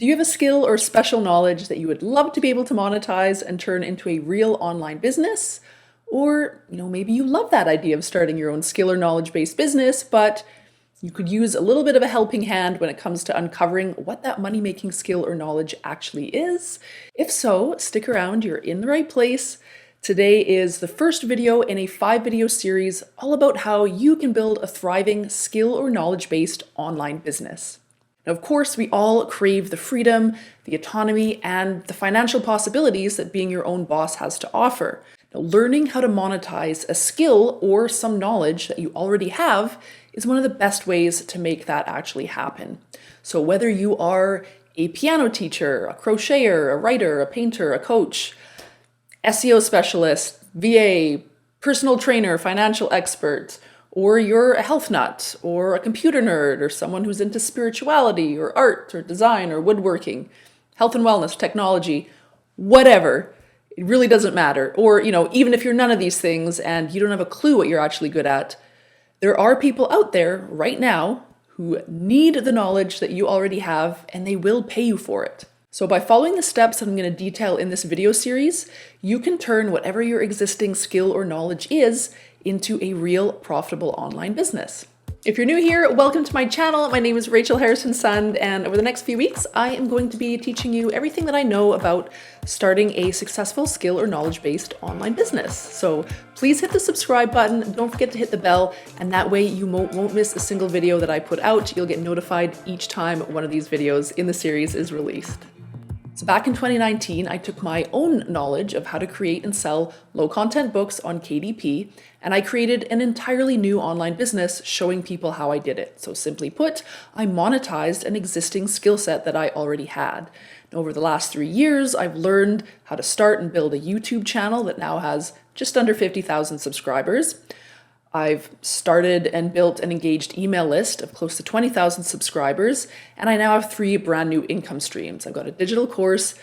Do you have a skill or special knowledge that you would love to be able to monetize and turn into a real online business? Or, maybe you love that idea of starting your own skill or knowledge-based business, but you could use a little bit of a helping hand when it comes to uncovering what that money-making skill or knowledge actually is. If so, stick around, you're in the right place. Today is the first video in a 5-video series all about how you can build a thriving skill or knowledge-based online business. Now, of course, we all crave the freedom, the autonomy, and the financial possibilities that being your own boss has to offer. Now, learning how to monetize a skill or some knowledge that you already have is one of the best ways to make that actually happen. So whether you are a piano teacher, a crocheter, a writer, a painter, a coach, SEO specialist, VA, personal trainer, financial expert, or you're a health nut, or a computer nerd, or someone who's into spirituality, or art, or design, or woodworking, health and wellness, technology, whatever, it really doesn't matter. Or, even if you're none of these things and you don't have a clue what you're actually good at, there are people out there right now who need the knowledge that you already have, and they will pay you for it. So by following the steps that I'm going to detail in this video series, you can turn whatever your existing skill or knowledge is into a real profitable online business. If you're new here, welcome to my channel. My name is Rachel Harrison-Sund, and over the next few weeks, I am going to be teaching you everything that I know about starting a successful skill or knowledge-based online business. So please hit the subscribe button, don't forget to hit the bell, and that way you won't miss a single video that I put out. You'll get notified each time one of these videos in the series is released. So back in 2019, I took my own knowledge of how to create and sell low-content books on KDP, and I created an entirely new online business showing people how I did it. So simply put, I monetized an existing skill set that I already had. And over the last 3 years, I've learned how to start and build a YouTube channel that now has just under 50,000 subscribers. I've started and built an engaged email list of close to 20,000 subscribers, and I now have 3 brand new income streams. I've got a digital course,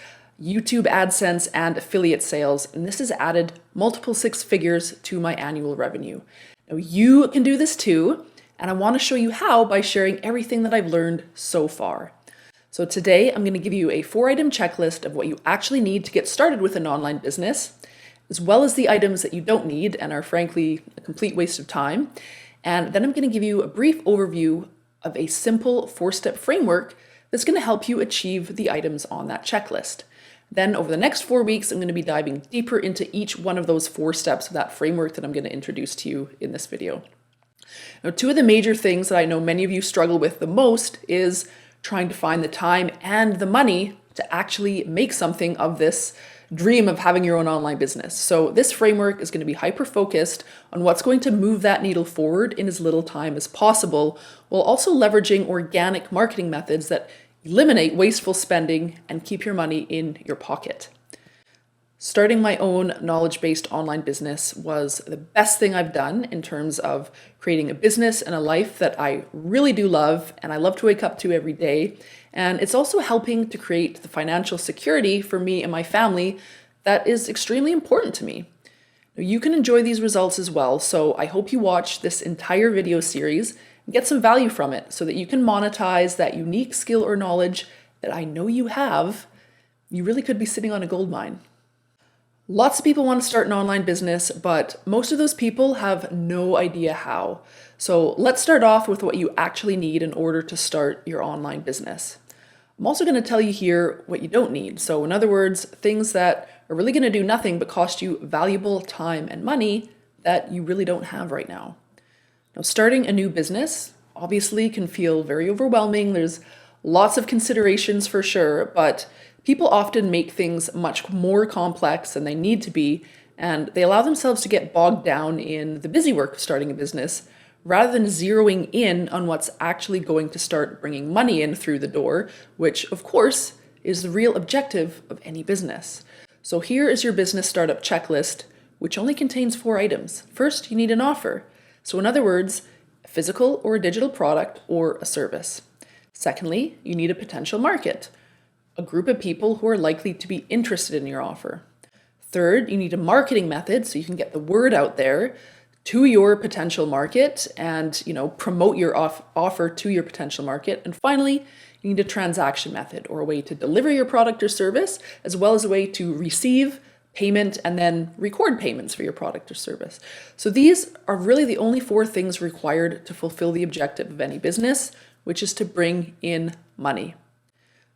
YouTube AdSense, and affiliate sales, and this has added multiple 6 figures to my annual revenue. Now you can do this too, and I want to show you how by sharing everything that I've learned so far. So today I'm going to give you a 4-item checklist of what you actually need to get started with an online business, as well as the items that you don't need and are frankly a complete waste of time. And then I'm going to give you a brief overview of a simple 4-step framework that's going to help you achieve the items on that checklist. Then over the next 4 weeks, I'm going to be diving deeper into each one of those 4 steps of that framework that I'm going to introduce to you in this video. Now, 2 of the major things that I know many of you struggle with the most is trying to find the time and the money to actually make something of this dream of having your own online business. So this framework is going to be hyper-focused on what's going to move that needle forward in as little time as possible, while also leveraging organic marketing methods that eliminate wasteful spending and keep your money in your pocket. Starting my own knowledge-based online business was the best thing I've done in terms of creating a business and a life that I really do love and I love to wake up to every day. And it's also helping to create the financial security for me and my family that is extremely important to me. Now, you can enjoy these results as well, so I hope you watch this entire video series and get some value from it so that you can monetize that unique skill or knowledge that I know you have. You really could be sitting on a gold mine. Lots of people want to start an online business, but most of those people have no idea how. So let's start off with what you actually need in order to start your online business. I'm also going to tell you here what you don't need. So in other words, things that are really going to do nothing but cost you valuable time and money that you really don't have right now. Now, starting a new business obviously can feel very overwhelming. There's lots of considerations for sure, but people often make things much more complex than they need to be, and they allow themselves to get bogged down in the busy work of starting a business rather than zeroing in on what's actually going to start bringing money in through the door, which of course is the real objective of any business. So here is your business startup checklist, which only contains 4 items. First, you need an offer. So in other words, a physical or a digital product or a service. Secondly, you need a potential market, a group of people who are likely to be interested in your offer. Third, you need a marketing method so you can get the word out there to your potential market and promote your offer to your potential market. And finally, You need a transaction method or a way to deliver your product or service, as well as a way to receive payment and then record payments for your product or service. So these are really the only 4 things required to fulfill the objective of any business, which is to bring in money.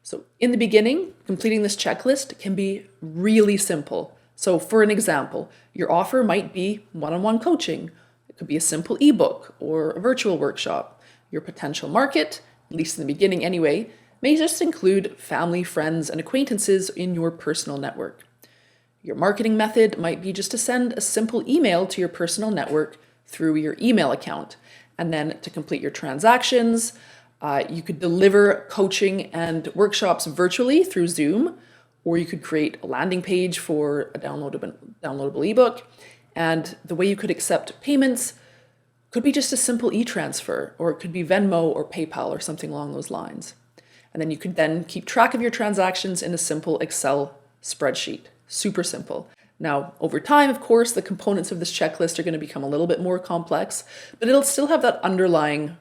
So in the beginning, completing this checklist can be really simple. So for an example, your offer might be one-on-one coaching. It could be a simple ebook or a virtual workshop. Your potential market, at least in the beginning anyway, may just include family, friends, and acquaintances in your personal network. Your marketing method might be just to send a simple email to your personal network through your email account. And then to complete your transactions, you could deliver coaching and workshops virtually through Zoom, or you could create a landing page for a downloadable ebook. And the way you could accept payments could be just a simple e-transfer, or it could be Venmo or PayPal or something along those lines. And then you could then keep track of your transactions in a simple Excel spreadsheet. Super simple. Now, over time, of course, the components of this checklist are going to become a little bit more complex, but it'll still have that underlying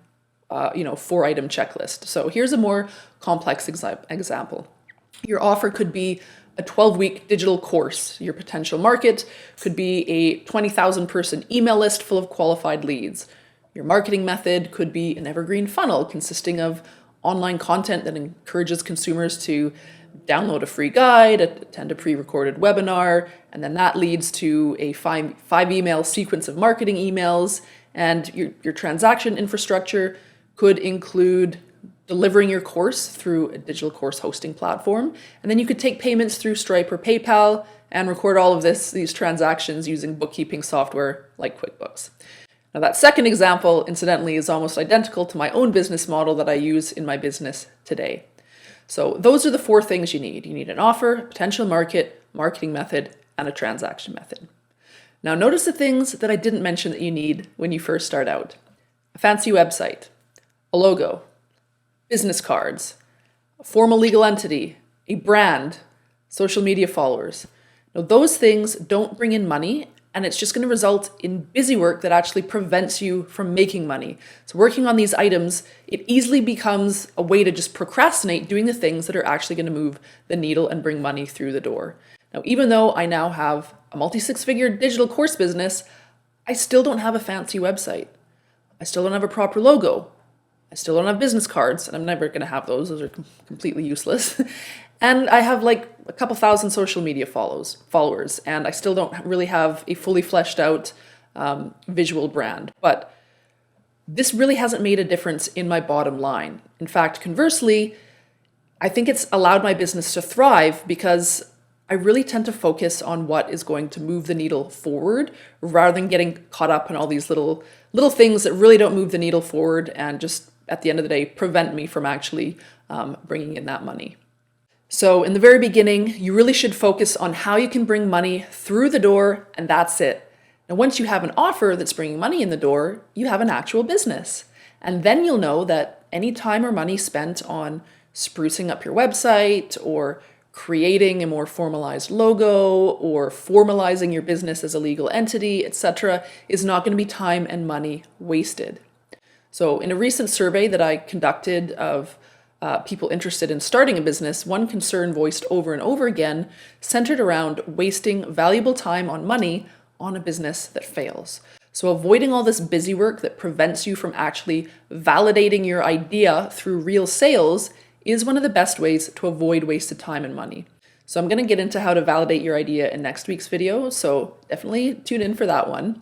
4-item checklist. So here's a more complex example. Your offer could be a 12-week digital course. Your potential market could be a 20,000 person email list full of qualified leads. Your marketing method could be an evergreen funnel consisting of online content that encourages consumers to download a free guide, attend a pre-recorded webinar, and then that leads to a 5-email sequence of marketing emails. And your transaction infrastructure could include delivering your course through a digital course hosting platform. And then you could take payments through Stripe or PayPal and record all of these transactions using bookkeeping software like QuickBooks. Now that second example, incidentally, is almost identical to my own business model that I use in my business today. So those are the 4 things you need. You need an offer, potential market, marketing method, and a transaction method. Now notice the things that I didn't mention that you need when you first start out. A fancy website, a logo, business cards, a formal legal entity, a brand, social media followers. Now those things don't bring in money, and it's just going to result in busy work that actually prevents you from making money. So working on these items, it easily becomes a way to just procrastinate doing the things that are actually going to move the needle and bring money through the door. Now, even though I now have a multi-6-figure digital course business, I still don't have a fancy website. I still don't have a proper logo. I still don't have business cards, and I'm never going to have those. Those are completely useless. And I have like a couple thousand social media followers, and I still don't really have a fully fleshed out visual brand. But this really hasn't made a difference in my bottom line. In fact, conversely, I think it's allowed my business to thrive because I really tend to focus on what is going to move the needle forward rather than getting caught up in all these little things that really don't move the needle forward and just at the end of the day prevent me from actually bringing in that money. So in the very beginning, you really should focus on how you can bring money through the door, and that's it. Now, once you have an offer that's bringing money in the door, you have an actual business. And then you'll know that any time or money spent on sprucing up your website or creating a more formalized logo or formalizing your business as a legal entity, etc., is not going to be time and money wasted. So in a recent survey that I conducted of people interested in starting a business, one concern voiced over and over again centered around wasting valuable time on money on a business that fails. So avoiding all this busy work that prevents you from actually validating your idea through real sales is one of the best ways to avoid wasted time and money. So I'm going to get into how to validate your idea in next week's video, so definitely tune in for that one.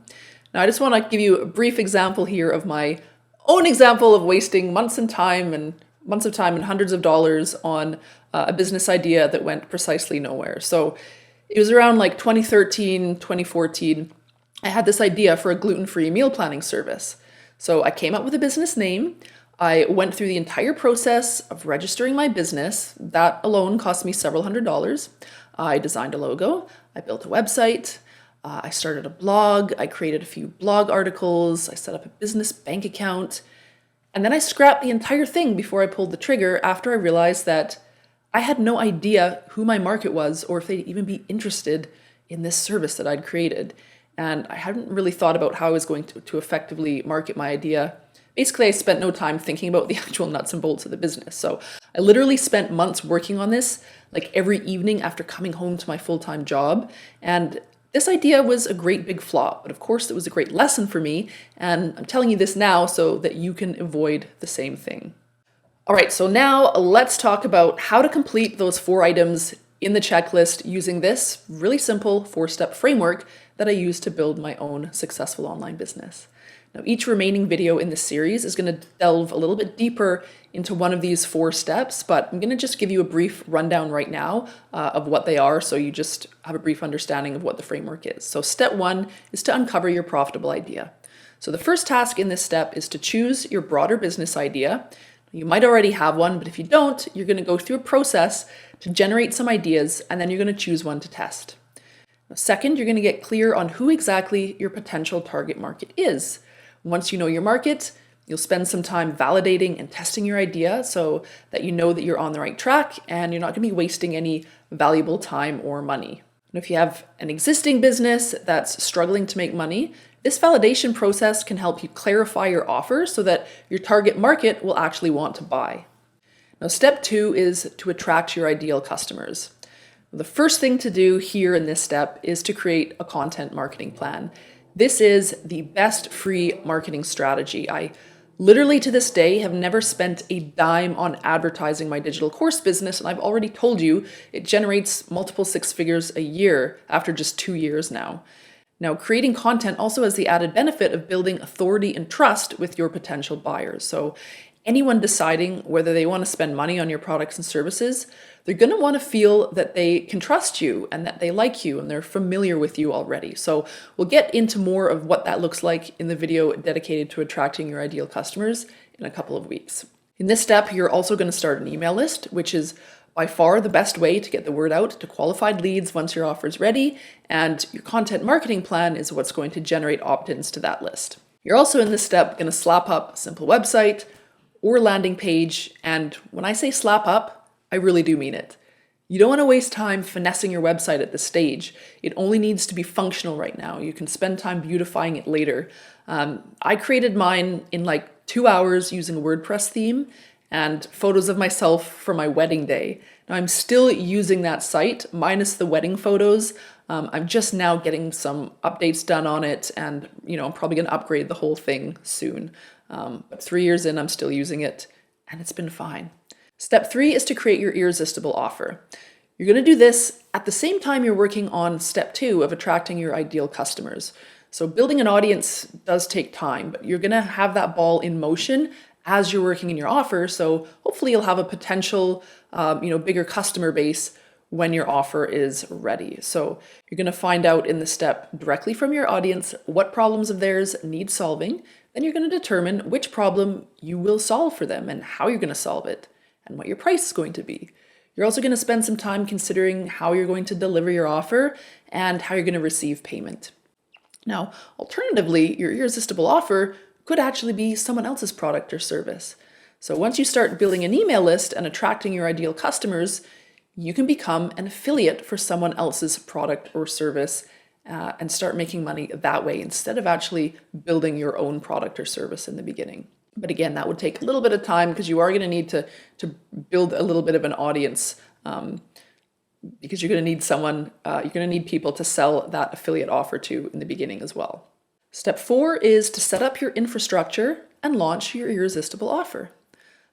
Now I just want to give you a brief example here of my own example of wasting months of time and hundreds of dollars on a business idea that went precisely nowhere. So it was around like 2013, 2014. I had this idea for a gluten-free meal planning service. So I came up with a business name. I went through the entire process of registering my business. That alone cost me several $100s. I designed a logo. I built a website. I started a blog. I created a few blog articles. I set up a business bank account. And then I scrapped the entire thing before I pulled the trigger after I realized that I had no idea who my market was or if they'd even be interested in this service that I'd created. And I hadn't really thought about how I was going to effectively market my idea. Basically, I spent no time thinking about the actual nuts and bolts of the business. So I literally spent months working on this, like every evening after coming home to my full-time job. And this idea was a great big flop, but of course it was a great lesson for me. And I'm telling you this now so that you can avoid the same thing. All right, so now let's talk about how to complete those 4 items in the checklist using this really simple 4-step framework that I use to build my own successful online business. Now, each remaining video in this series is going to delve a little bit deeper into one of these 4 steps, but I'm going to just give you a brief rundown right now of what they are, so you just have a brief understanding of what the framework is. So step 1 is to uncover your profitable idea. So the first task in this step is to choose your broader business idea. You might already have one, but if you don't, you're going to go through a process to generate some ideas, and then you're going to choose one to test. Now, second, you're going to get clear on who exactly your potential target market is. Once you know your market, you'll spend some time validating and testing your idea so that you know that you're on the right track and you're not going to be wasting any valuable time or money. And if you have an existing business that's struggling to make money, this validation process can help you clarify your offer so that your target market will actually want to buy. Now, step 2 is to attract your ideal customers. The first thing to do here in this step is to create a content marketing plan. This is the best free marketing strategy. I literally to this day have never spent a dime on advertising my digital course business, and I've already told you it generates multiple 6 figures a year after just 2 years now. Now, creating content also has the added benefit of building authority and trust with your potential buyers. So anyone deciding whether they want to spend money on your products and services, they're going to want to feel that they can trust you and that they like you and they're familiar with you already. So we'll get into more of what that looks like in the video dedicated to attracting your ideal customers in a couple of weeks. In this step, you're also going to start an email list, which is by far the best way to get the word out to qualified leads once your offer is ready, and your content marketing plan is what's going to generate opt-ins to that list. You're also in this step going to slap up a simple website or landing page, and when I say slap up, I really do mean it. You don't want to waste time finessing your website at this stage. It only needs to be functional right now. You can spend time beautifying it later. I created mine in like 2 hours using a WordPress theme and photos of myself for my wedding day. Now I'm still using that site minus the wedding photos. I'm just now getting some updates done on it, and I'm probably going to upgrade the whole thing soon. But 3 years in, I'm still using it, and it's been fine. Step 3 is to create your irresistible offer. You're going to do this at the same time you're working on step 2 of attracting your ideal customers. So building an audience does take time, but you're going to have that ball in motion as you're working in your offer. So hopefully you'll have a potential, bigger customer base when your offer is ready. So you're going to find out in the step directly from your audience what problems of theirs need solving. Then you're going to determine which problem you will solve for them and how you're going to solve it and what your price is going to be. You're also going to spend some time considering how you're going to deliver your offer and how you're going to receive payment. Now, alternatively, your irresistible offer could actually be someone else's product or service. So once you start building an email list and attracting your ideal customers, you can become an affiliate for someone else's product or service and start making money that way instead of actually building your own product or service in the beginning. But again, that would take a little bit of time because you are going to need to build a little bit of an audience because you're going to need you're going to need people to sell that affiliate offer to in the beginning as well. Step 4 is to set up your infrastructure and launch your irresistible offer.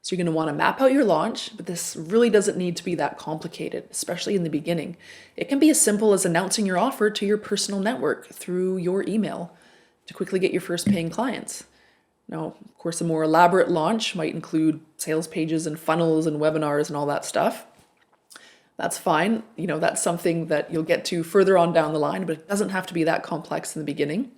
So you're going to want to map out your launch, but this really doesn't need to be that complicated, especially in the beginning. It can be as simple as announcing your offer to your personal network through your email to quickly get your first paying clients. Now, of course, a more elaborate launch might include sales pages and funnels and webinars and all that stuff. That's fine. That's something that you'll get to further on down the line, but it doesn't have to be that complex in the beginning.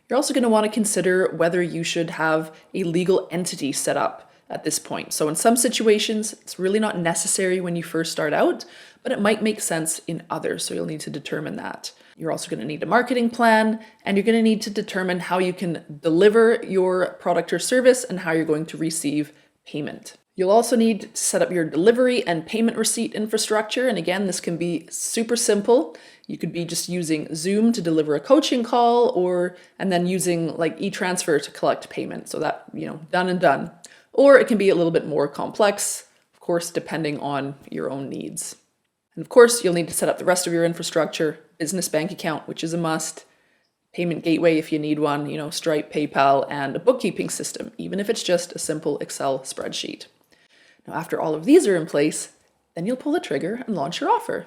You're also going to want to consider whether you should have a legal entity set up at this point. So in some situations, it's really not necessary when you first start out, but it might make sense in others. So you'll need to determine that. You're also going to need a marketing plan, and you're going to need to determine how you can deliver your product or service and how you're going to receive payment. You'll also need to set up your delivery and payment receipt infrastructure. And again, this can be super simple. You could be just using Zoom to deliver a coaching call and then using like e-transfer to collect payment. So that, done and done. Or it can be a little bit more complex. Of course, depending on your own needs. And of course, you'll need to set up the rest of your infrastructure, business bank account, which is a must, payment gateway if you need one, Stripe, PayPal, and a bookkeeping system, even if it's just a simple Excel spreadsheet. Now, after all of these are in place, then you'll pull the trigger and launch your offer.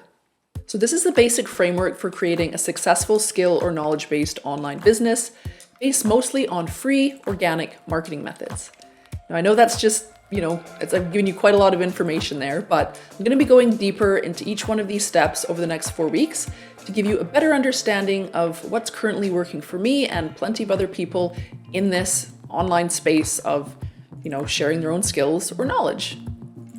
So this is the basic framework for creating a successful skill or knowledge-based online business based mostly on free organic marketing methods. Now, I know that's just, I've given you quite a lot of information there, but I'm going to be going deeper into each one of these steps over the next 4 weeks to give you a better understanding of what's currently working for me and plenty of other people in this online space of, sharing their own skills or knowledge.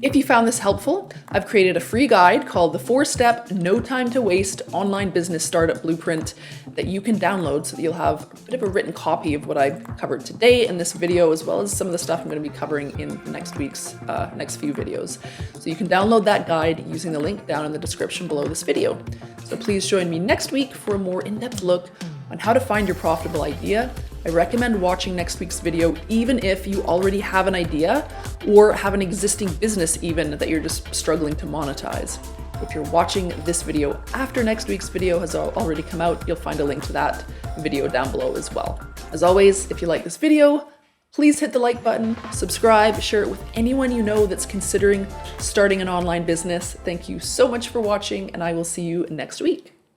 If you found this helpful, I've created a free guide called the 4-Step No Time to Waste Online Business Startup Blueprint that you can download so that you'll have a bit of a written copy of what I've covered today in this video, as well as some of the stuff I'm going to be covering in next week's next few videos. So you can download that guide using the link down in the description below this video. So please join me next week for a more in-depth look on how to find your profitable idea. I recommend watching next week's video even if you already have an idea or have an existing business even that you're just struggling to monetize. If you're watching this video after next week's video has already come out, you'll find a link to that video down below as well. As always, if you like this video, please hit the like button, subscribe, share it with anyone you know that's considering starting an online business. Thank you so much for watching, and I will see you next week.